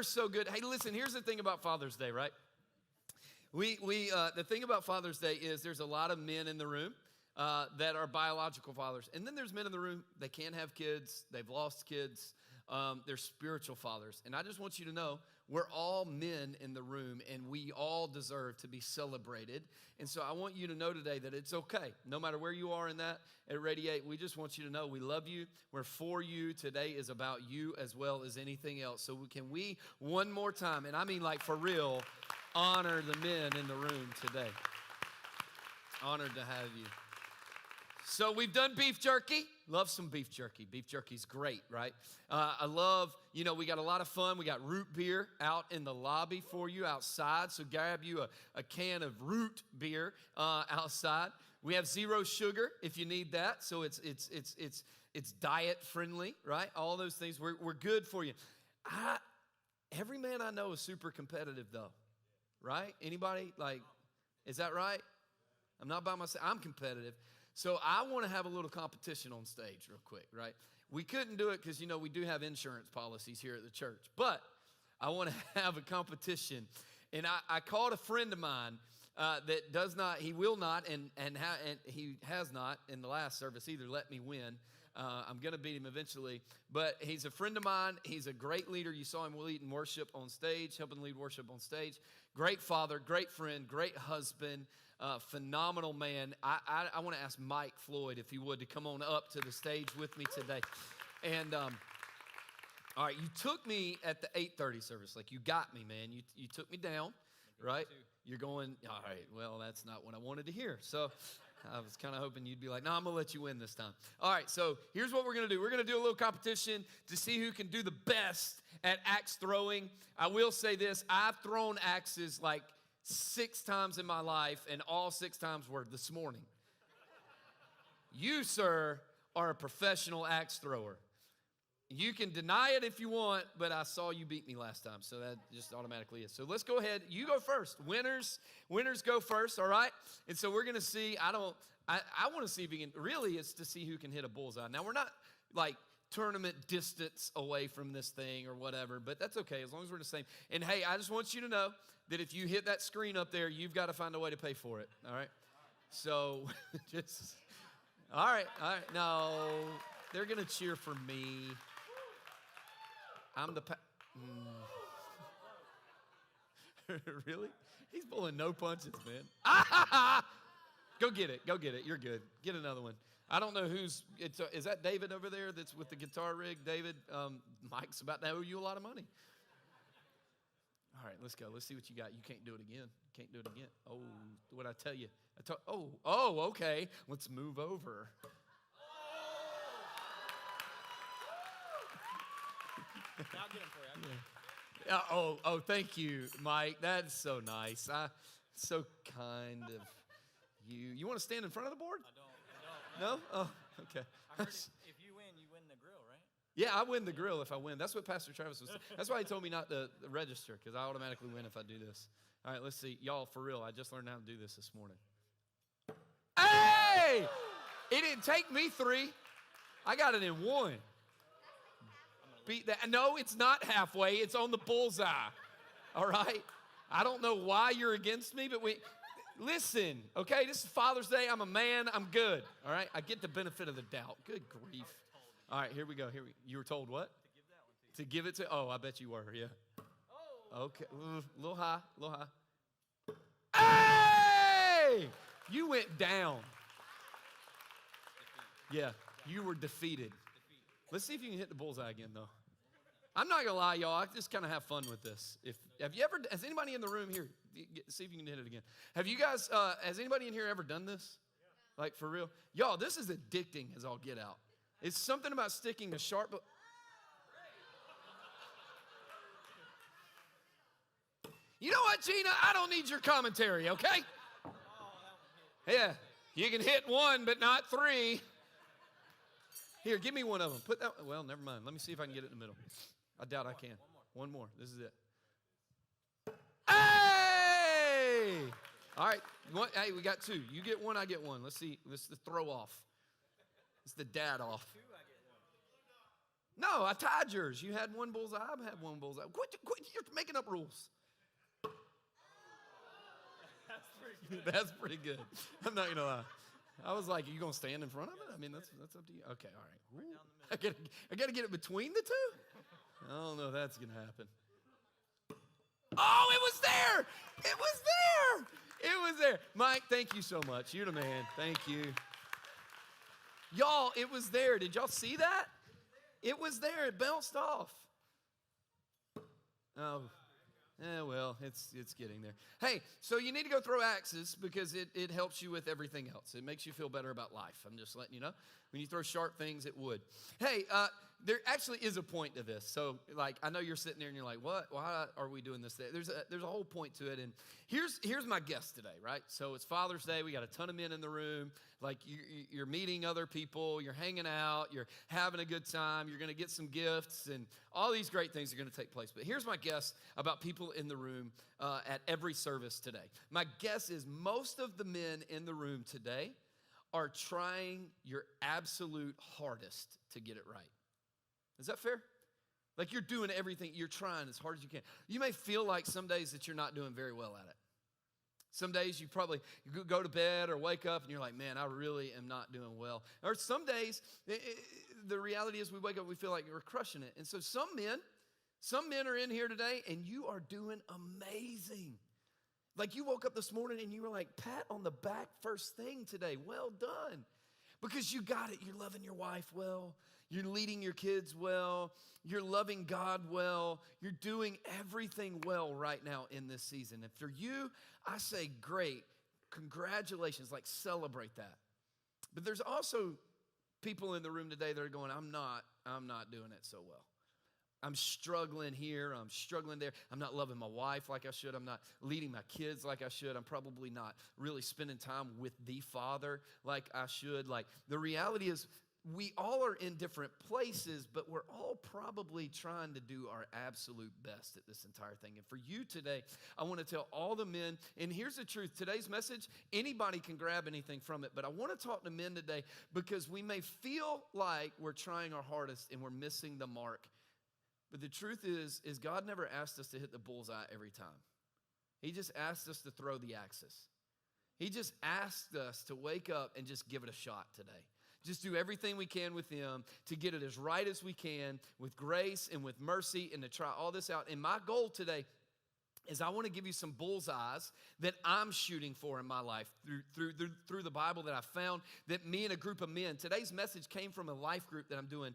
we're so good. Hey, listen, here's the thing about Father's Day, right? The thing about Father's Day is there's a lot of men in the room that are biological fathers. And then there's men in the room, they can't have kids, they've lost kids, they're spiritual fathers. And I just want you to know, we're all men in the room, and we all deserve to be celebrated. And so I want you to know today that it's okay. No matter where you are in that, at Radiate, we just want you to know we love you. We're for you. Today is about you as well as anything else. So can we, one more time, and I mean like for real, honor the men in the room today. Honored to have you. So we've done beef jerky. Love some beef jerky. Beef jerky's great, right? I love, we got a lot of fun. We got root beer out in the lobby for you outside. So grab you a can of root beer outside. We have 0 sugar if you need that. So it's diet friendly, right? All those things. We're good for you. Every man I know is super competitive though, right? Anybody is that right? I'm not by myself. I'm competitive. So I want to have a little competition on stage real quick, right? We couldn't do it because, we do have insurance policies here at the church. But I want to have a competition. And I called a friend of mine that does not, he will not, and he has not in the last service either let me win. I'm going to beat him eventually. But he's a friend of mine. He's a great leader. You saw him leading worship on stage, helping lead worship on stage. Great father, great friend, great husband. Phenomenal man. I want to ask Mike Floyd if he would to come on up to the stage with me today. And all right, you took me at the 8:30 service. You got me, man. You took me down, right? You're going, all right, well, that's not what I wanted to hear. So I was kind of hoping you'd be like, no, I'm going to let you win this time. All right, so here's what we're going to do. We're going to do a little competition to see who can do the best at axe throwing. I will say this. I've thrown axes 6 times in my life, and all 6 times were this morning. You, sir, are a professional axe thrower. You can deny it if you want, but I saw you beat me last time, so that just automatically is. So let's go ahead. You go first. Winners go first, all right? And so we're going to see. I want to see if we can, really it's to see who can hit a bullseye. Now, we're not tournament distance away from this thing or whatever, but that's okay as long as we're the same. And hey, I just want you to know that if you hit that screen up there, you've got to find a way to pay for it, all right? So all right. No, they're going to cheer for me. I'm the Really? He's pulling no punches, man. Go get it. You're good. Get another one. I don't know is that David over there that's with the guitar rig? David, Mike's about to owe you a lot of money. All right, let's go. Let's see what you got. You can't do it again. Oh, what'd I tell you? Okay. Let's move over. I'll get him for you. Oh, thank you, Mike. That's so nice. So kind of you. You want to stand in front of the board? I don't. No? Oh, okay. I heard if you win the grill, right? Yeah, I win the grill if I win. That's what Pastor Travis was saying. That's why he told me not to register, because I automatically win if I do this. All right, let's see. Y'all, for real, I just learned how to do this morning. Hey! It didn't take me 3. I got it in 1. Beat that. No, it's not halfway. It's on the bullseye. All right? I don't know why you're against me, but listen, okay? This is Father's Day. I'm a man. I'm good. All right? I get the benefit of the doubt. Good grief. All right, here we go. You were told what? To give it to. Oh, I bet you were, yeah. Okay, a little high. Hey! You went down. Yeah, you were defeated. Let's see if you can hit the bullseye again, though. I'm not gonna lie, y'all. I just kind of have fun with this. Has anybody in the room here? See if you can hit it again. Have you guys? Has anybody in here ever done this? Like for real, y'all? This is addicting as all get out. It's something about sticking a sharp. You know what, Gina? I don't need your commentary, okay? Yeah, you can hit 1, but not 3. Here, give me one of them. Put that. Well, never mind. Let me see if I can get it in the middle. I doubt I can. One more. This is it. Hey! All right. Hey, we got 2. You get 1, I get 1. Let's see. This is the throw off. It's the dad off. No, I tied yours. You had one bullseye. I had one bullseye. Quit, you're making up rules. That's pretty good. I'm not gonna lie. I was like, are you gonna stand in front of it? I mean, that's up to you. Okay, all right. Ooh, I gotta get it between the two. I don't know if that's gonna happen. Oh, it was there. It was there. It was there. Mike, thank you so much. You're the man. Thank you. Y'all, it was there. Did y'all see that? It was there. It bounced off. Oh. Well, it's getting there. Hey, so you need to go throw axes because it helps you with everything else. It makes you feel better about life. I'm just letting you know. When you throw sharp things, it would. Hey, there actually is a point to this. So, like, I know you're sitting there and you're like, what? Why are we doing this? There's a whole point to it. And here's my guess today, right? So it's Father's Day. We got a ton of men in the room. Like, you're meeting other people. You're hanging out. You're having a good time. You're going to get some gifts. And all these great things are going to take place. But here's my guess about people in the room at every service today. My guess is most of the men in the room today are trying your absolute hardest to get it right. Is that fair? Like you're doing everything, you're trying as hard as you can. You may feel like some days that you're not doing very well at it. Some days you go to bed or wake up and you're like, man, I really am not doing well. Or some days, the reality is we wake up and we feel like we're crushing it. And so some men are in here today and you are doing amazing. Like you woke up this morning and you were like, pat on the back first thing today. Well done. Because you got it. You're loving your wife well. You're leading your kids well. You're loving God well. You're doing everything well right now in this season. And for you, I say great. Congratulations. Like celebrate that. But there's also people in the room today that are going, I'm not doing it so well. I'm struggling here. I'm struggling there. I'm not loving my wife like I should. I'm not leading my kids like I should. I'm probably not really spending time with the Father like I should. Like the reality is we all are in different places, but we're all probably trying to do our absolute best at this entire thing. And for you today, I want to tell all the men, and here's the truth. Today's message, anybody can grab anything from it, but I want to talk to men today because we may feel like we're trying our hardest and we're missing the mark. But the truth is God never asked us to hit the bullseye every time. He just asked us to throw the axes. He just asked us to wake up and just give it a shot today. Just do everything we can with him to get it as right as we can with grace and with mercy and to try all this out. And my goal today is I want to give you some bullseyes that I'm shooting for in my life through the Bible that I found, that me and a group of men. Today's message came from a life group that I'm doing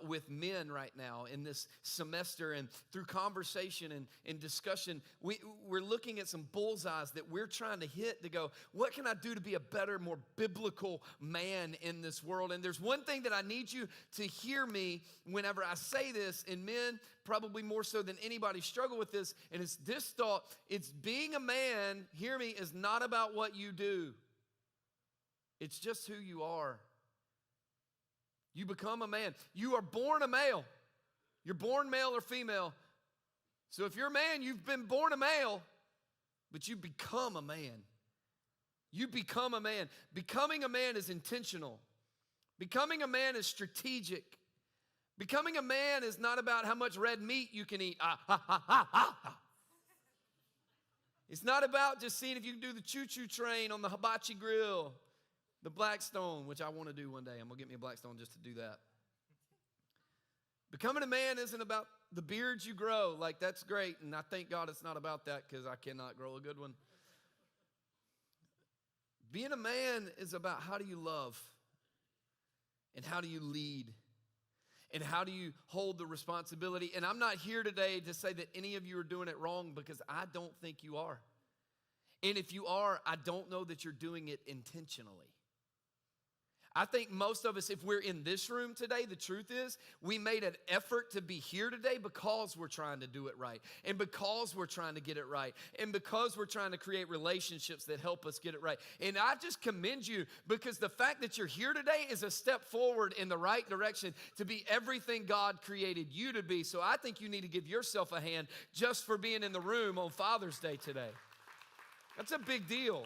with men right now in this semester. And through conversation and discussion, we're looking at some bullseyes that we're trying to hit to go, what can I do to be a better, more biblical man in this world? And there's one thing that I need you to hear me whenever I say this, and men, probably more so than anybody, struggle with this, and it's this thought: it's being a man, hear me, is not about what you do. It's just who you are. You become a man. You are born a male. You're born male or female. So if you're a man, you've been born a male, but you become a man. You become a man. Becoming a man is intentional. Becoming a man is strategic. Becoming a man is not about how much red meat you can eat. It's not about just seeing if you can do the choo-choo train on the hibachi grill, the Blackstone, which I want to do one day. I'm going to get me a Blackstone just to do that. Becoming a man isn't about the beards you grow. Like, that's great, and I thank God it's not about that because I cannot grow a good one. Being a man is about how do you love and how do you lead. And how do you hold the responsibility? And I'm not here today to say that any of you are doing it wrong because I don't think you are. And if you are, I don't know that you're doing it intentionally. I think most of us, if we're in this room today, the truth is we made an effort to be here today because we're trying to do it right, and because we're trying to get it right, and because we're trying to create relationships that help us get it right. And I just commend you because the fact that you're here today is a step forward in the right direction to be everything God created you to be. So I think you need to give yourself a hand just for being in the room on Father's Day today. That's a big deal.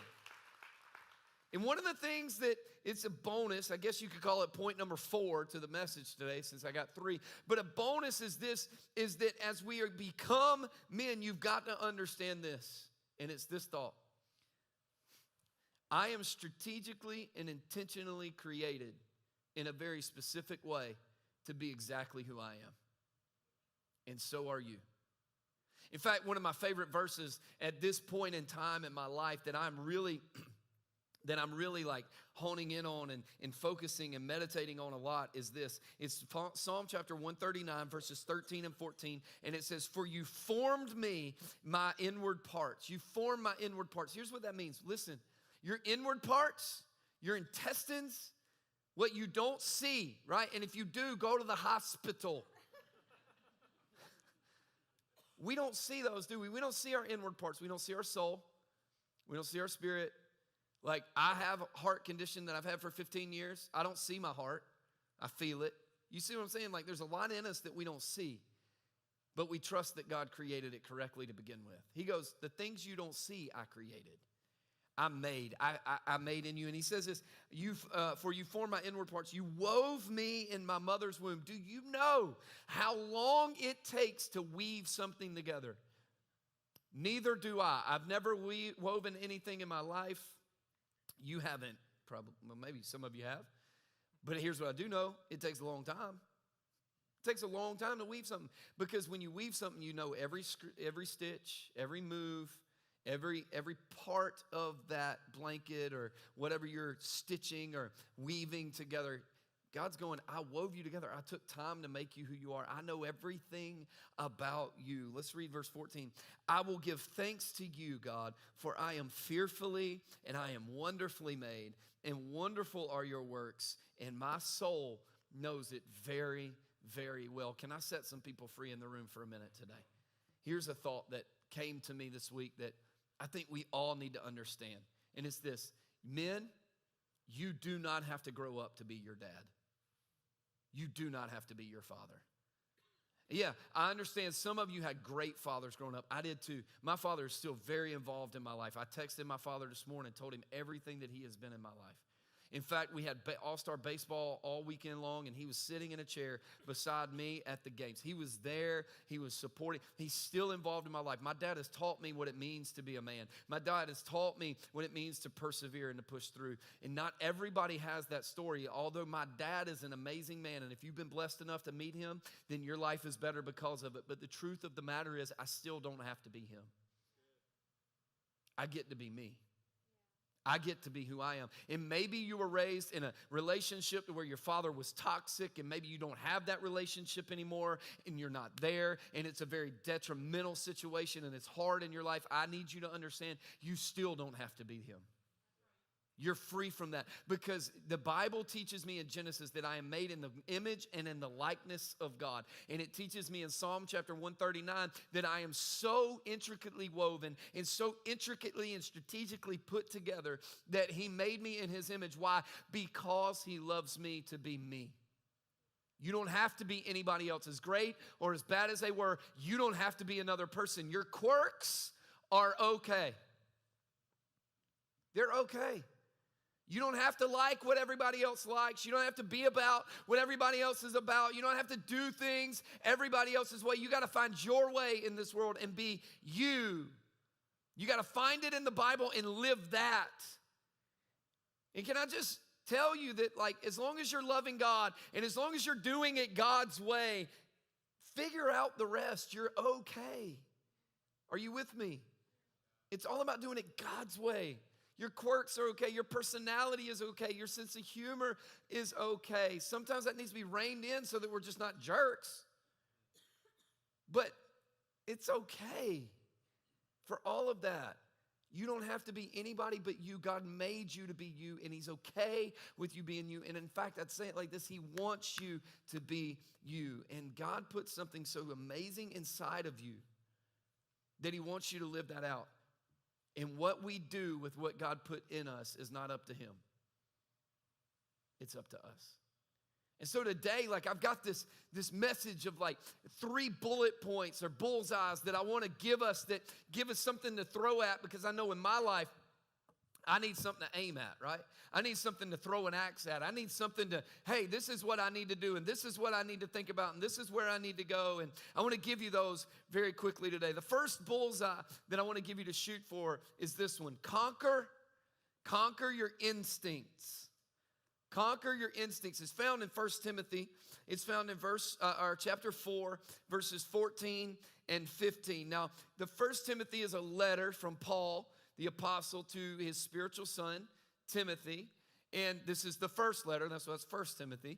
And one of the things that it's a bonus. I guess you could call it point number 4 to the message today, since I got 3. But a bonus is this, is that as we become men, you've got to understand this. And it's this thought. I am strategically and intentionally created in a very specific way to be exactly who I am. And so are you. In fact, one of my favorite verses at this point in time in my life that I'm really like honing in on and focusing and meditating on a lot is this. It's Psalm chapter 139, verses 13 and 14. And it says, for you formed me, my inward parts. You formed my inward parts. Here's what that means. Listen, your inward parts, your intestines, what you don't see, right? And if you do, go to the hospital. We don't see those, do we? We don't see our inward parts. We don't see our soul. We don't see our spirit. Like, I have a heart condition that I've had for 15 years. I don't see my heart. I feel it. You see what I'm saying? Like, there's a lot in us that we don't see, but we trust that God created it correctly to begin with. He goes, the things you don't see, I created. I made in you. And he says this, for you formed my inward parts. You wove me in my mother's womb. Do you know how long it takes to weave something together? Neither do I. I've never woven anything in my life. You haven't, probably. Well, maybe some of you have. But here's what I do know. It takes a long time. It takes a long time to weave something. Because when you weave something, you know every stitch, every move, every part of that blanket or whatever you're stitching or weaving together. God's going, I wove you together. I took time to make you who you are. I know everything about you. Let's read verse 14. I will give thanks to you, God, for I am fearfully and I am wonderfully made, and wonderful are your works, and my soul knows it very, very well. Can I set some people free in the room for a minute today? Here's a thought that came to me this week that I think we all need to understand. And it's this. Men, you do not have to grow up to be your dad. You do not have to be your father. Yeah, I understand some of you had great fathers growing up. I did too. My father is still very involved in my life. I texted my father this morning and told him everything that he has been in my life. In fact, we had all-star baseball all weekend long, and he was sitting in a chair beside me at the games. He was there. He was supporting. He's still involved in my life. My dad has taught me what it means to be a man. My dad has taught me what it means to persevere and to push through. And not everybody has that story, although my dad is an amazing man, and if you've been blessed enough to meet him, then your life is better because of it. But the truth of the matter is, I still don't have to be him. I get to be me. I get to be who I am. And maybe you were raised in a relationship where your father was toxic, and maybe you don't have that relationship anymore and you're not there, and it's a very detrimental situation and it's hard in your life. I need you to understand you still don't have to be him. You're free from that, because the Bible teaches me in Genesis that I am made in the image and in the likeness of God. And it teaches me in Psalm chapter 139 that I am so intricately woven and so intricately and strategically put together that he made me in his image. Why? Because he loves me to be me. You don't have to be anybody else. As great or as bad as they were, you don't have to be another person. Your quirks are okay. They're okay. You don't have to like what everybody else likes. You don't have to be about what everybody else is about. You don't have to do things everybody else's way. You got to find your way in this world and be you. You got to find it in the Bible and live that. And can I just tell you that, like, as long as you're loving God and as long as you're doing it God's way, figure out the rest. You're okay. Are you with me? It's all about doing it God's way. Your quirks are okay. Your personality is okay. Your sense of humor is okay. Sometimes that needs to be reined in so that we're just not jerks. But it's okay for all of that. You don't have to be anybody but you. God made you to be you, and he's okay with you being you. And in fact, I'd say it like this. He wants you to be you. And God put something so amazing inside of you that he wants you to live that out. And what we do with what God put in us is not up to him. It's up to us. And so today, like, I've got this message of like 3 bullet points or bullseyes that I want to give us, that give us something to throw at, because I know in my life, I need something to aim at, right? I need something to throw an axe at. I need something to, hey, this is what I need to do, and this is what I need to think about, and this is where I need to go. And I want to give you those very quickly today. The first bullseye that I want to give you to shoot for is this one. Conquer your instincts. Conquer your instincts. It's found in 1 Timothy. It's found in chapter 4, verses 14 and 15. Now, the 1 Timothy is a letter from Paul, the apostle, to his spiritual son, Timothy. And this is the first letter. That's why it's 1 Timothy.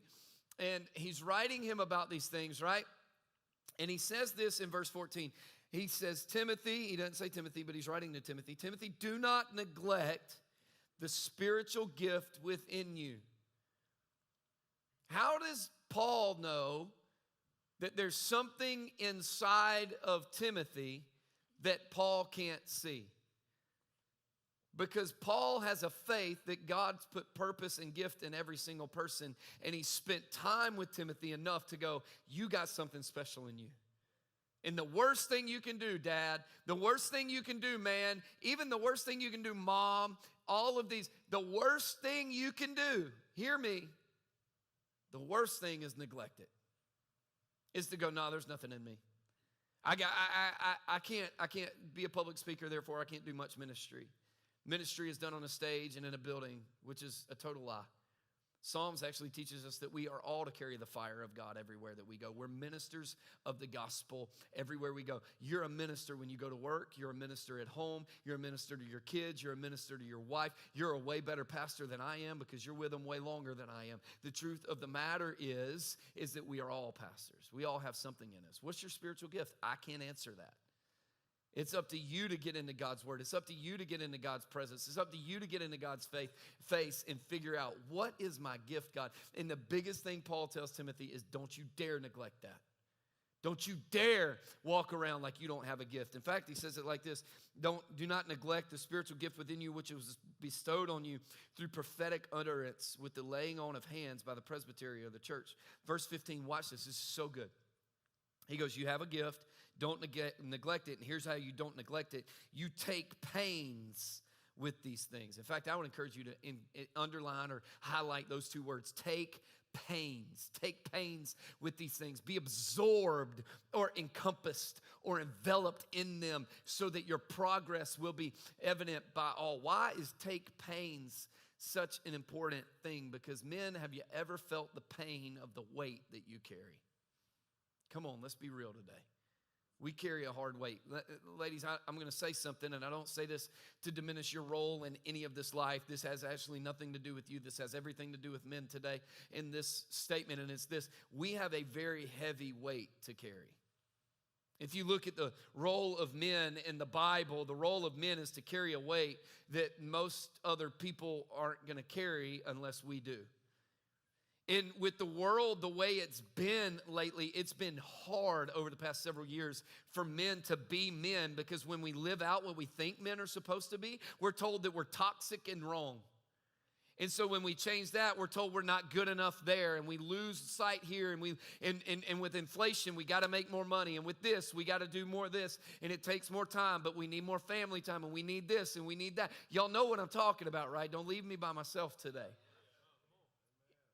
And he's writing him about these things, right? And he says this in verse 14. He says, Timothy, he doesn't say Timothy, but he's writing to Timothy. Timothy, do not neglect the spiritual gift within you. How does Paul know that there's something inside of Timothy that Paul can't see? Because Paul has a faith that God's put purpose and gift in every single person, and he spent time with Timothy enough to go, you got something special in you. And the worst thing you can do, Dad, the worst thing you can do, man, even the worst thing you can do, Mom, all of these, the worst thing you can do, hear me, the worst thing is neglect it. Is to go, no, there's nothing in me. I can't be a public speaker, therefore I can't do much ministry. Ministry is done on a stage and in a building, which is a total lie. Psalms actually teaches us that we are all to carry the fire of God everywhere that we go. We're ministers of the gospel everywhere we go. You're a minister when you go to work. You're a minister at home. You're a minister to your kids. You're a minister to your wife. You're a way better pastor than I am because you're with them way longer than I am. The truth of the matter is that we are all pastors. We all have something in us. What's your spiritual gift? I can't answer that. It's up to you to get into God's word. It's up to you to get into God's presence. It's up to you to get into God's face and figure out, what is my gift, God? And the biggest thing Paul tells Timothy is, don't you dare neglect that. Don't you dare walk around like you don't have a gift. In fact, he says it like this: do not neglect the spiritual gift within you, which was bestowed on you through prophetic utterance with the laying on of hands by the presbytery of the church. Verse 15, watch this. This is so good. He goes, you have a gift. Don't neglect it. And here's how you don't neglect it. You take pains with these things. In fact, I would encourage you to underline or highlight those two words. Take pains. Take pains with these things. Be absorbed or encompassed or enveloped in them so that your progress will be evident by all. Why is take pains such an important thing? Because men, have you ever felt the pain of the weight that you carry? Come on, let's be real today. We carry a hard weight. Ladies, I'm going to say something, and I don't say this to diminish your role in any of this life. This has actually nothing to do with you. This has everything to do with men today in this statement, and it's this: we have a very heavy weight to carry. If you look at the role of men in the Bible, the role of men is to carry a weight that most other people aren't going to carry unless we do. And with the world the way it's been lately, it's been hard over the past several years for men to be men, because when we live out what we think men are supposed to be, we're told that we're toxic and wrong. And so when we change that, we're told we're not good enough there, and we lose sight here, and with inflation, we got to make more money, and with this, we got to do more of this, and it takes more time, but we need more family time, and we need this, and we need that. Y'all know what I'm talking about, right? Don't leave me by myself today.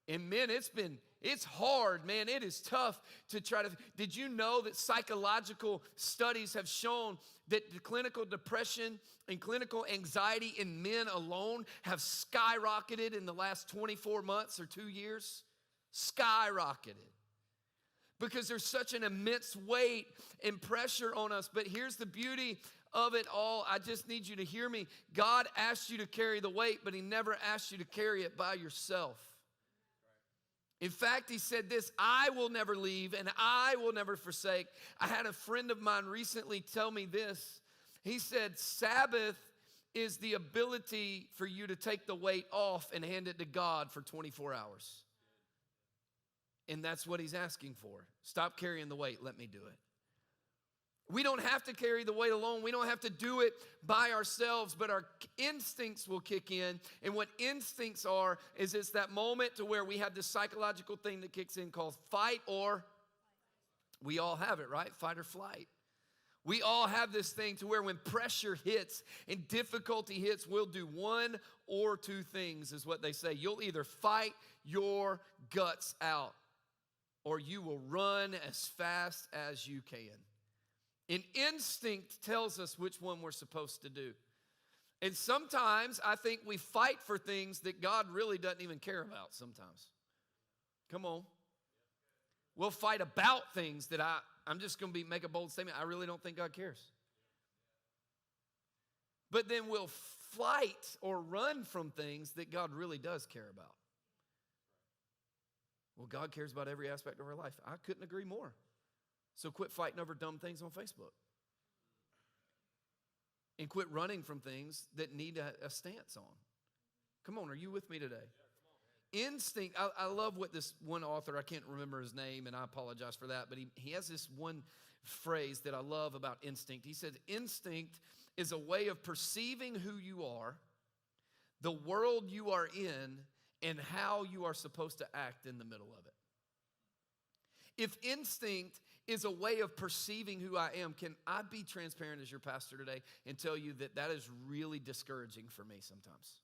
And men, it's hard, man. It is tough to try to. Did you know that psychological studies have shown that the clinical depression and clinical anxiety in men alone have skyrocketed in the last 24 months or 2 years? Skyrocketed. Because there's such an immense weight and pressure on us. But here's the beauty of it all. I just need you to hear me. God asked you to carry the weight, but he never asked you to carry it by yourself. In fact, he said this: I will never leave and I will never forsake. I had a friend of mine recently tell me this. He said, Sabbath is the ability for you to take the weight off and hand it to God for 24 hours. And that's what he's asking for. Stop carrying the weight. Let me do it. We don't have to carry the weight alone. We don't have to do it by ourselves, but our instincts will kick in. And what instincts are is it's that moment to where we have this psychological thing that kicks in called fight, or we all have it, right? Fight or flight. We all have this thing to where when pressure hits and difficulty hits, we'll do one or two things, is what they say. You'll either fight your guts out or you will run as fast as you can. And instinct tells us which one we're supposed to do. And sometimes I think we fight for things that God really doesn't even care about sometimes. Come on. We'll fight about things that I'm just going to make a bold statement. I really don't think God cares. But then we'll fight or run from things that God really does care about. Well, God cares about every aspect of our life. I couldn't agree more. So quit fighting over dumb things on Facebook. And quit running from things that need a stance on. Come on, are you with me today? Instinct, I love what this one author, I can't remember his name, and I apologize for that, but he has this one phrase that I love about instinct. He said, instinct is a way of perceiving who you are, the world you are in, and how you are supposed to act in the middle of it. If instinct is a way of perceiving who I am, can I be transparent as your pastor today and tell you that is really discouraging for me sometimes?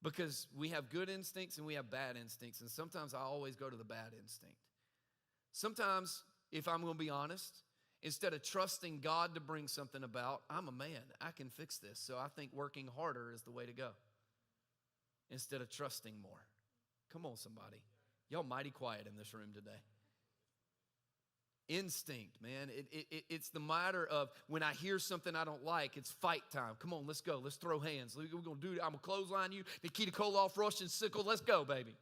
Because we have good instincts and we have bad instincts, and sometimes I always go to the bad instinct. Sometimes, if I'm going to be honest, instead of trusting God to bring something about, I'm a man. I can fix this. So I think working harder is the way to go instead of trusting more. Come on, somebody. Y'all mighty quiet in this room today. Instinct, man. It's the matter of when I hear something I don't like, it's fight time. Come on, let's go. Let's throw hands. We're going to do it. I'm going to clothesline you. Nikita Koloff, Russian sickle. Let's go, baby.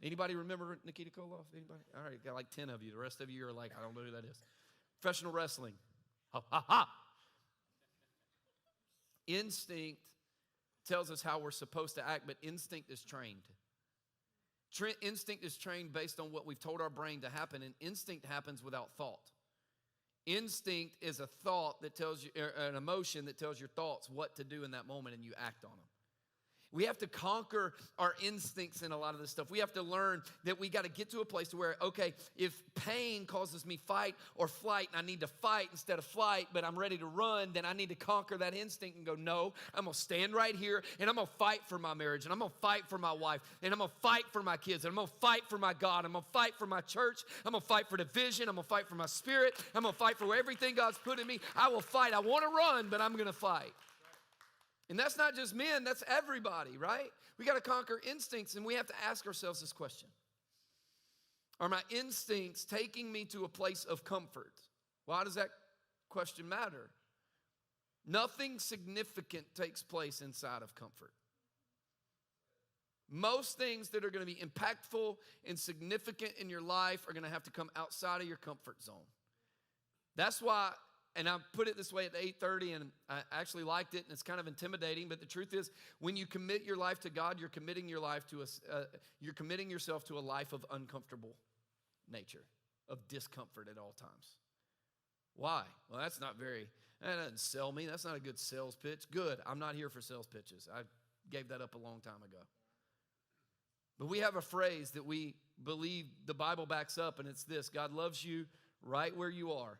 Anybody remember Nikita Koloff? Anybody? All right, got like 10 of you. The rest of you are like, I don't know who that is. Professional wrestling. Ha, ha, ha. Instinct tells us how we're supposed to act, but instinct is trained. Instinct is trained based on what we've told our brain to happen, and instinct happens without thought. Instinct is a thought that tells you, an emotion that tells your thoughts what to do in that moment, and you act on them. We have to conquer our instincts in a lot of this stuff. We have to learn that we got to get to a place where, okay, if pain causes me fight or flight, and I need to fight instead of flight, but I'm ready to run, then I need to conquer that instinct and go, no, I'm going to stand right here, and I'm going to fight for my marriage, and I'm going to fight for my wife, and I'm going to fight for my kids, and I'm going to fight for my God, I'm going to fight for my church, I'm going to fight for the vision, I'm going to fight for my spirit, I'm going to fight for everything God's put in me. I will fight. I want to run, but I'm going to fight. And that's not just men, that's everybody, right? We got to conquer instincts, and we have to ask ourselves this question. Are my instincts taking me to a place of comfort? Why does that question matter? Nothing significant takes place inside of comfort. Most things that are going to be impactful and significant in your life are going to have to come outside of your comfort zone. That's why, and I put it this way at 8:30, and I actually liked it, and it's kind of intimidating, but the truth is, when you commit your life to God, you're committing your life to you're committing yourself to a life of uncomfortable nature, of discomfort at all times. Why? Well, that doesn't sell me. That's not a good sales pitch. Good. I'm not here for sales pitches. I gave that up a long time ago. But we have a phrase that we believe the Bible backs up, and it's this: God loves you right where you are,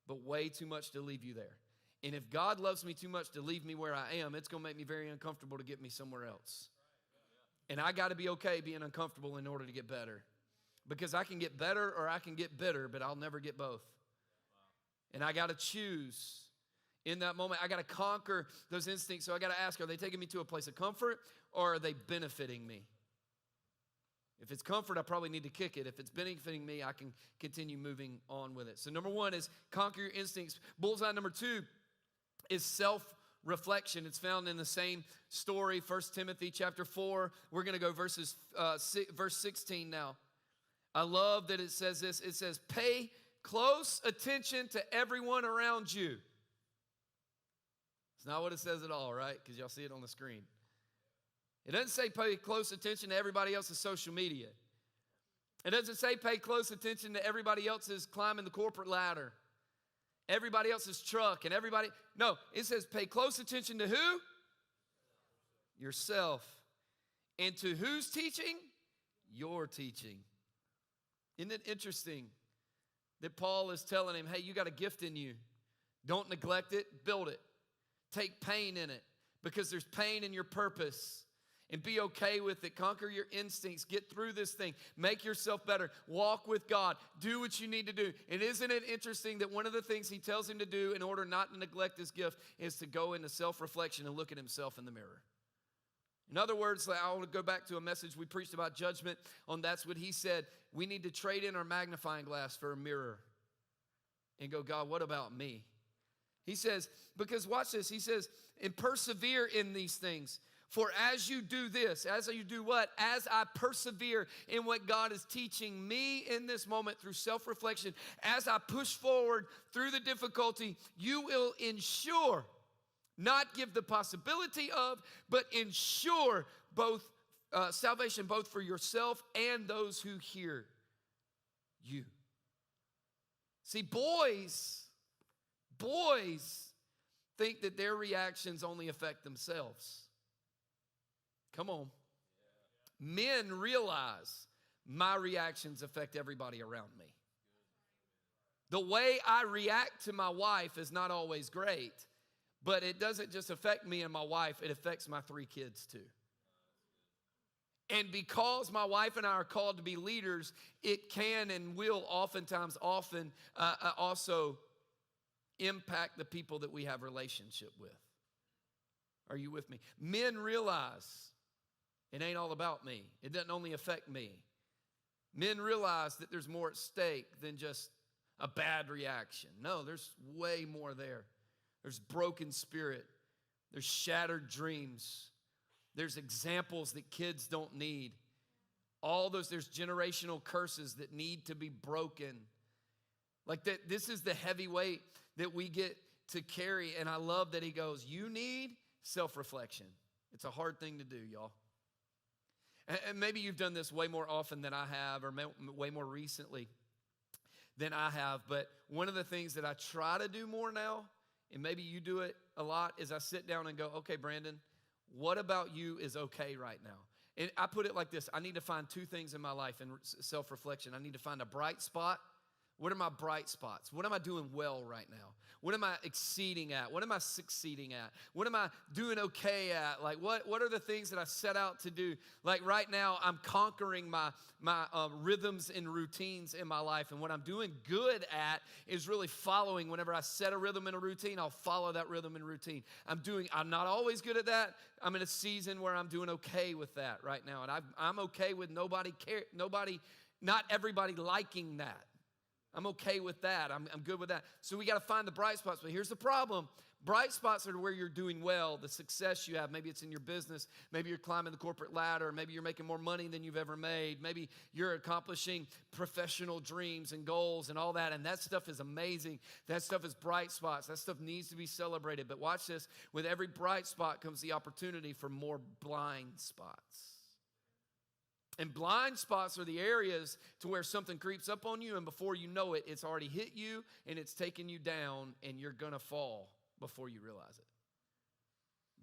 but way too much to leave you there. And if God loves me too much to leave me where I am, it's going to make me very uncomfortable to get me somewhere else. And I got to be okay being uncomfortable in order to get better. Because I can get better or I can get bitter, but I'll never get both. And I got to choose. In that moment, I got to conquer those instincts. So I got to ask, are they taking me to a place of comfort, or are they benefiting me? If it's comfort, I probably need to kick it. If it's benefiting me, I can continue moving on with it. So number one is conquer your instincts. Bullseye number two is self-reflection. It's found in the same story, 1 Timothy chapter 4. We're going to go verse 16 now. I love that it says this. It says, pay close attention to everyone around you. It's not what it says at all, right? Because y'all see it on the screen. It doesn't say pay close attention to everybody else's social media. It doesn't say pay close attention to everybody else's climbing the corporate ladder, everybody else's truck, and everybody. No, it says pay close attention to who? Yourself. And to who's teaching? Your teaching. Isn't it interesting that Paul is telling him, hey, you got a gift in you. Don't neglect it, build it. Take pain in it because there's pain in your purpose. And be okay with it. Conquer your instincts. Get through this thing. Make yourself better. Walk with God. Do what you need to do. And isn't it interesting that one of the things he tells him to do in order not to neglect his gift is to go into self-reflection and look at himself in the mirror? In other words, I want to go back to a message we preached about judgment. That's what he said. We need to trade in our magnifying glass for a mirror and go, God, what about me? He says, because watch this. He says, and persevere in these things. For as you do this, as you do what? As I persevere in what God is teaching me in this moment through self-reflection, as I push forward through the difficulty, you will ensure, not give the possibility of, but ensure both salvation, both for yourself and those who hear you. See, boys think that their reactions only affect themselves. Come on. Men realize my reactions affect everybody around me. The way I react to my wife is not always great, but it doesn't just affect me and my wife, it affects my 3 kids too. And because my wife and I are called to be leaders, it can and will oftentimes also impact the people that we have relationship with. Are you with me? Men realize it ain't all about me. It doesn't only affect me. Men realize that there's more at stake than just a bad reaction. No, there's way more there. There's broken spirit. There's shattered dreams. There's examples that kids don't need. All those, there's generational curses that need to be broken. Like that, this is the heavy weight that we get to carry. And I love that he goes, you need self-reflection. It's a hard thing to do, y'all. And maybe you've done this way more often than I have, or way more recently than I have. But one of the things that I try to do more now, and maybe you do it a lot, is I sit down and go, okay, Brandon, what about you is okay right now? And I put it like this. I need to find 2 things in my life in self-reflection. I need to find a bright spot. What are my bright spots? What am I doing well right now? What am I exceeding at? What am I succeeding at? What am I doing okay at? Like, what are the things that I set out to do? Like right now, I'm conquering my rhythms and routines in my life. And what I'm doing good at is really following. Whenever I set a rhythm and a routine, I'll follow that rhythm and routine. I'm not always good at that. I'm in a season where I'm doing okay with that right now. And I'm okay with not everybody liking that. I'm okay with that. I'm good with that. So we got to find the bright spots. But here's the problem. Bright spots are where you're doing well, the success you have. Maybe it's in your business. Maybe you're climbing the corporate ladder. Maybe you're making more money than you've ever made. Maybe you're accomplishing professional dreams and goals and all that. And that stuff is amazing. That stuff is bright spots. That stuff needs to be celebrated. But watch this. With every bright spot comes the opportunity for more blind spots. And blind spots are the areas to where something creeps up on you, and before you know it, it's already hit you, and it's taken you down, and you're going to fall before you realize it.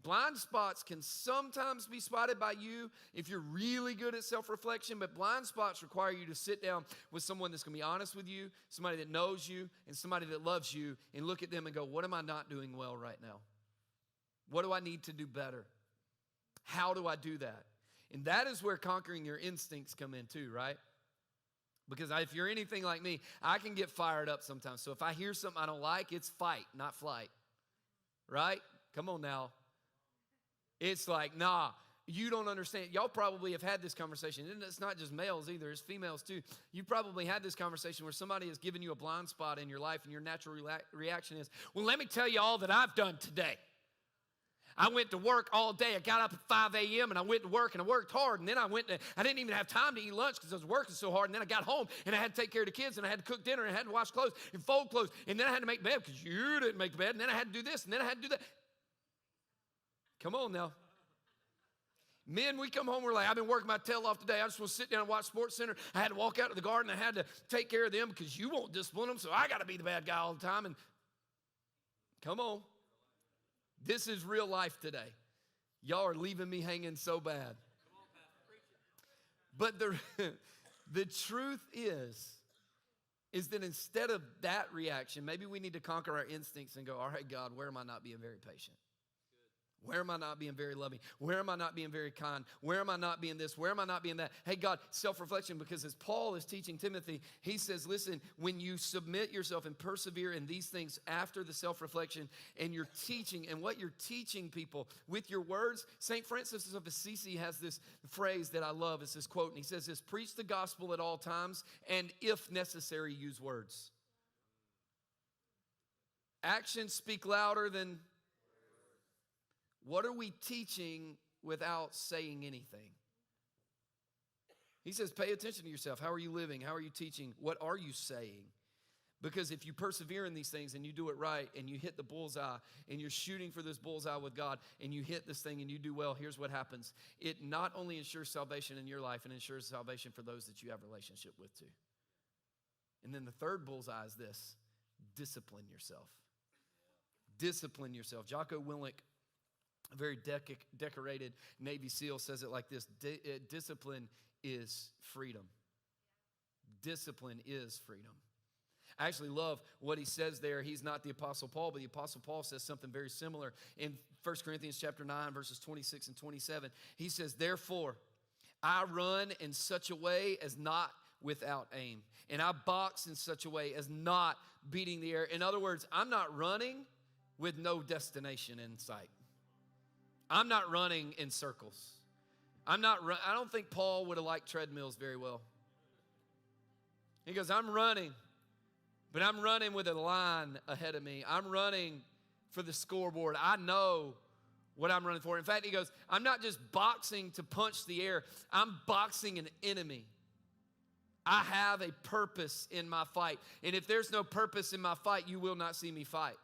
Blind spots can sometimes be spotted by you if you're really good at self-reflection, but blind spots require you to sit down with someone that's going to be honest with you, somebody that knows you, and somebody that loves you, and look at them and go, what am I not doing well right now? What do I need to do better? How do I do that? And that is where conquering your instincts come in too, right? Because if you're anything like me, I can get fired up sometimes. So if I hear something I don't like, it's fight, not flight. Right? Come on now. It's like, nah, you don't understand. Y'all probably have had this conversation. And it's not just males either, it's females too. You probably had this conversation where somebody has given you a blind spot in your life and your natural reaction is, well, let me tell you all that I've done today. I went to work all day. I got up at 5 a.m. and I went to work and I worked hard. And then I didn't even have time to eat lunch because I was working so hard. And then I got home and I had to take care of the kids and I had to cook dinner and I had to wash clothes and fold clothes. And then I had to make bed because you didn't make the bed. And then I had to do this and then I had to do that. Come on now. Men, we come home, we're like, I've been working my tail off today. I just want to sit down and watch Sports Center. I had to walk out to the garden. I had to take care of them because you won't discipline them. So I got to be the bad guy all the time. And come on. This is real life today. Y'all are leaving me hanging so bad. But the truth is, is that instead of that reaction, maybe we need to conquer our instincts and go, all right, God, where am I not being very patient? Where am I not being very loving? Where am I not being very kind? Where am I not being this? Where am I not being that? Hey, God, self-reflection, because as Paul is teaching Timothy, he says, listen, when you submit yourself and persevere in these things after the self-reflection and you're teaching, and what you're teaching people with your words, St. Francis of Assisi has this phrase that I love. It's this quote, and he says this, preach the gospel at all times, and if necessary, use words. Actions speak louder than... What are we teaching without saying anything? He says, pay attention to yourself. How are you living? How are you teaching? What are you saying? Because if you persevere in these things and you do it right and you hit the bullseye and you're shooting for this bullseye with God and you hit this thing and you do well, here's what happens. It not only ensures salvation in your life, it ensures salvation for those that you have a relationship with too. And then the third bullseye is this, discipline yourself. Discipline yourself. Jocko Willink, a very decorated Navy SEAL, says it like this, discipline is freedom. Discipline is freedom. I actually love what he says there. He's not the Apostle Paul, but the Apostle Paul says something very similar in 1 Corinthians chapter 9, verses 26 and 27. He says, therefore, I run in such a way as not without aim, and I box in such a way as not beating the air. In other words, I'm not running with no destination in sight. I'm not running in circles. I don't think Paul would have liked treadmills very well. He goes, I'm running, but I'm running with a line ahead of me. I'm running for the scoreboard. I know what I'm running for. In fact, he goes, I'm not just boxing to punch the air. I'm boxing an enemy. I have a purpose in my fight. And if there's no purpose in my fight, you will not see me fight.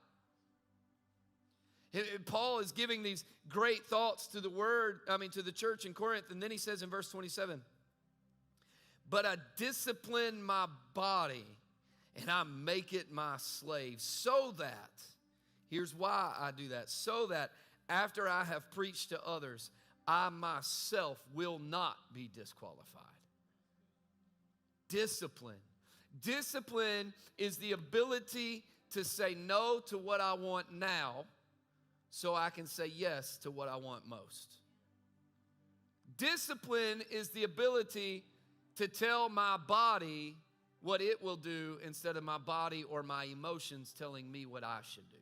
Paul is giving these great thoughts to the church in Corinth. And then he says in verse 27, but I discipline my body and I make it my slave so that, here's why I do that, so that after I have preached to others, I myself will not be disqualified. Discipline. Discipline is the ability to say no to what I want now, so I can say yes to what I want most. Discipline is the ability to tell my body what it will do instead of my body or my emotions telling me what I should do.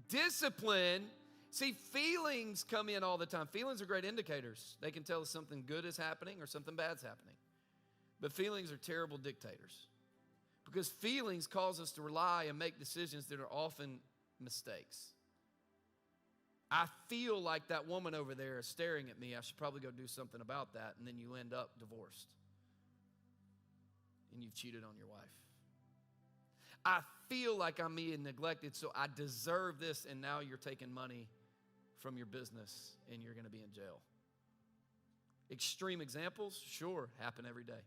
Discipline, see, feelings come in all the time. Feelings are great indicators. They can tell us something good is happening or something bad's happening. But feelings are terrible dictators because feelings cause us to rely and make decisions that are often mistakes. I feel like that woman over there is staring at me. I should probably go do something about that. And then you end up divorced. And you've cheated on your wife. I feel like I'm being neglected, so I deserve this. And now you're taking money from your business and you're going to be in jail. Extreme examples, sure, happen every day.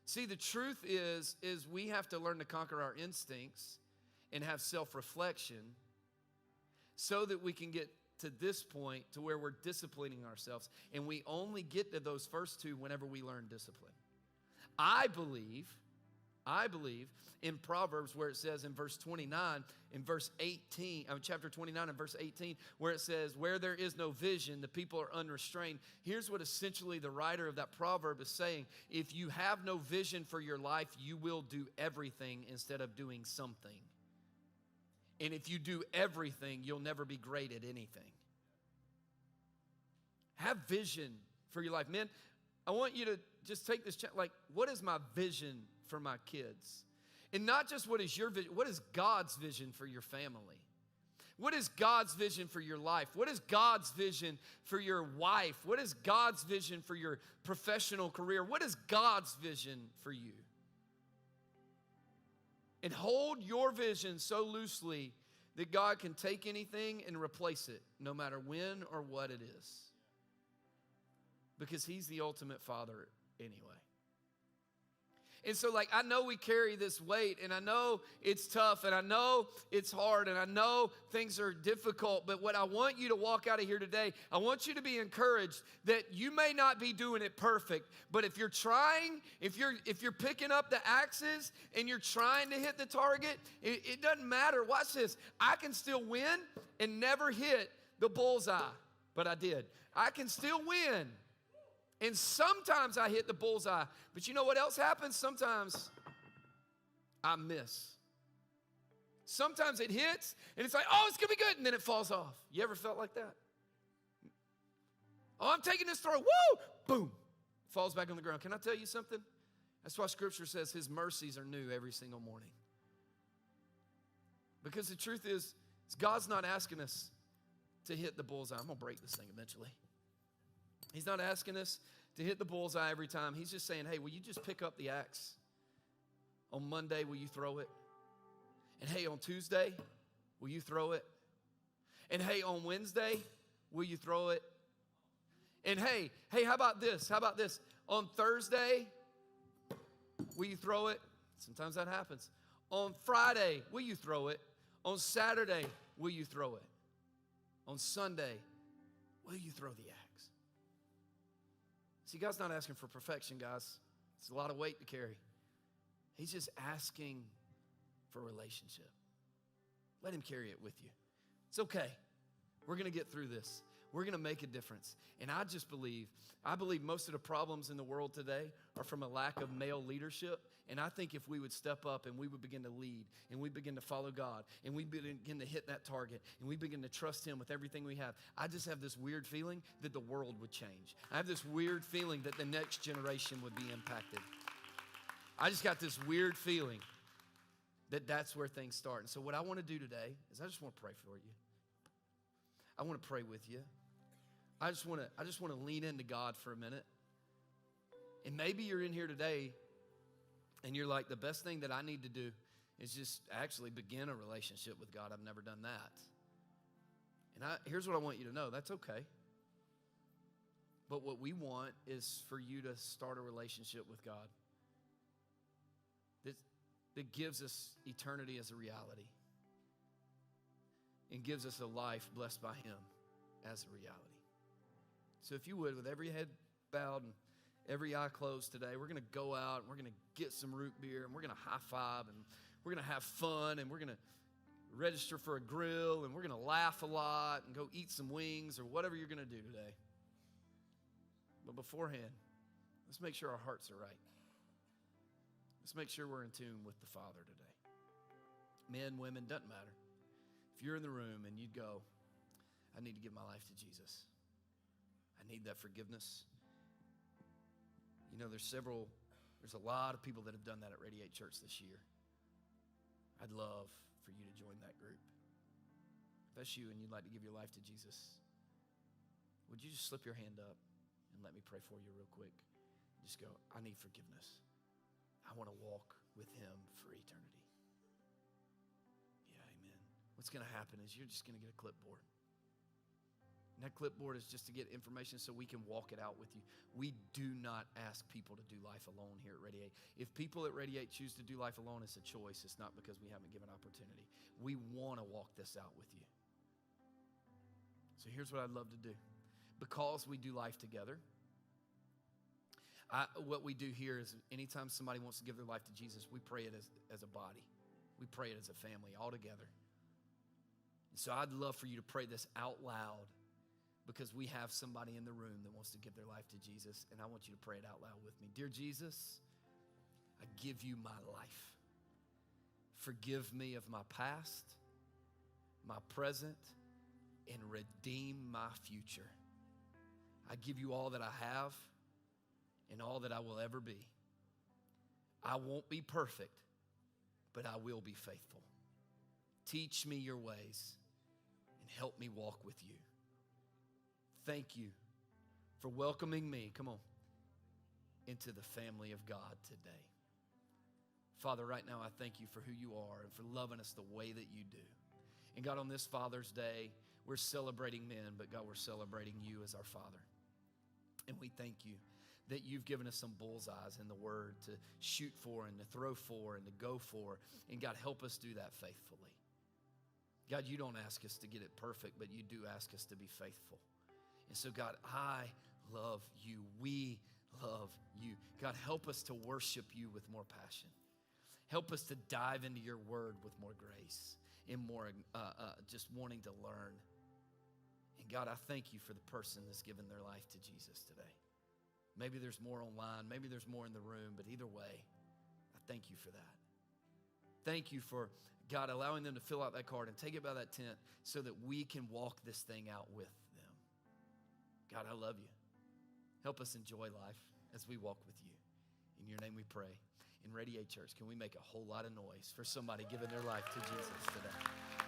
See, the truth is we have to learn to conquer our instincts and have self-reflection so that we can get to this point to where we're disciplining ourselves. And we only get to those first two whenever we learn discipline. I believe in Proverbs where it says in verse 29, in verse 18, chapter 29 and verse 18, where it says, where there is no vision, the people are unrestrained. Here's what essentially the writer of that proverb is saying. If you have no vision for your life, you will do everything instead of doing something. And if you do everything, you'll never be great at anything. Have vision for your life. Men, I want you to just take this, like, what is my vision for my kids? And not just what is your vision, what is God's vision for your family? What is God's vision for your life? What is God's vision for your wife? What is God's vision for your professional career? What is God's vision for you? And hold your vision so loosely that God can take anything and replace it, no matter when or what it is. Because He's the ultimate Father anyway. And so like, I know we carry this weight, and I know it's tough, and I know it's hard, and I know things are difficult, but what I want you to walk out of here today, I want you to be encouraged that you may not be doing it perfect, but if you're trying, if you're picking up the axes and you're trying to hit the target, it doesn't matter. Watch this. I can still win and never hit the bullseye, but I did. I can still win. And sometimes I hit the bullseye. But you know what else happens? Sometimes I miss. Sometimes it hits, and it's like, oh, it's going to be good, and then it falls off. You ever felt like that? Oh, I'm taking this throw. Woo! Boom. Falls back on the ground. Can I tell you something? That's why Scripture says his mercies are new every single morning. Because the truth is God's not asking us to hit the bullseye. I'm going to break this thing eventually. He's not asking us to hit the bullseye every time. He's just saying, hey, will you just pick up the axe? On Monday, will you throw it? And hey, on Tuesday, will you throw it? And hey, on Wednesday, will you throw it? And hey, how about this? How about this? On Thursday, will you throw it? Sometimes that happens. On Friday, will you throw it? On Saturday, will you throw it? On Sunday, will you throw the axe? See, God's not asking for perfection, guys. It's a lot of weight to carry. He's just asking for a relationship. Let him carry it with you. It's okay. We're going to get through this. We're going to make a difference. And I believe most of the problems in the world today are from a lack of male leadership. And I think if we would step up and we would begin to lead and we begin to follow God and we begin to hit that target and we begin to trust him with everything we have, I just have this weird feeling that the world would change. I have this weird feeling that the next generation would be impacted. I just got this weird feeling that that's where things start. And so what I want to do today is I just want to pray for you. I want to pray with you. I just want to lean into God for a minute. And maybe you're in here today and you're like, the best thing that I need to do is just actually begin a relationship with God. I've never done that. And here's what I want you to know. That's okay. But what we want is for you to start a relationship with God that gives us eternity as a reality and gives us a life blessed by him as a reality. So if you would, with every head bowed and every eye closed today, we're going to go out and we're going to get some root beer and we're going to high five and we're going to have fun and we're going to register for a grill and we're going to laugh a lot and go eat some wings or whatever you're going to do today. But beforehand, let's make sure our hearts are right. Let's make sure we're in tune with the Father today. Men, women, doesn't matter. If you're in the room and you'd go, I need to give my life to Jesus. I need that forgiveness. You know, there's a lot of people that have done that at Radiate Church this year. I'd love for you to join that group. If that's you and you'd like to give your life to Jesus, would you just slip your hand up and let me pray for you real quick? Just go, I need forgiveness. I want to walk with him for eternity. Yeah, amen. What's going to happen is you're just going to get a clipboard. And that clipboard is just to get information so we can walk it out with you. We do not ask people to do life alone here at Radiate. If people at Radiate choose to do life alone, it's a choice. It's not because we haven't given opportunity. We want to walk this out with you. So here's what I'd love to do. Because we do life together, what we do here is anytime somebody wants to give their life to Jesus, we pray it as a body. We pray it as a family all together. And so I'd love for you to pray this out loud because we have somebody in the room that wants to give their life to Jesus, and I want you to pray it out loud with me. Dear Jesus, I give you my life. Forgive me of my past, my present, and redeem my future. I give you all that I have and all that I will ever be. I won't be perfect, but I will be faithful. Teach me your ways and help me walk with you. Thank you for welcoming me, come on, into the family of God today. Father, right now I thank you for who you are and for loving us the way that you do. And God, on this Father's Day, we're celebrating men, but God, we're celebrating you as our Father. And we thank you that you've given us some bullseyes in the word to shoot for and to throw for and to go for. And God, help us do that faithfully. God, you don't ask us to get it perfect, but you do ask us to be faithful. And so, God, I love you. We love you. God, help us to worship you with more passion. Help us to dive into your word with more grace and more just wanting to learn. And God, I thank you for the person that's given their life to Jesus today. Maybe there's more online. Maybe there's more in the room. But either way, I thank you for that. Thank you for, God, allowing them to fill out that card and take it by that tent so that we can walk this thing out with them. God, I love you. Help us enjoy life as we walk with you. In your name we pray. In Radiate Church, can we make a whole lot of noise for somebody giving their life to Jesus today?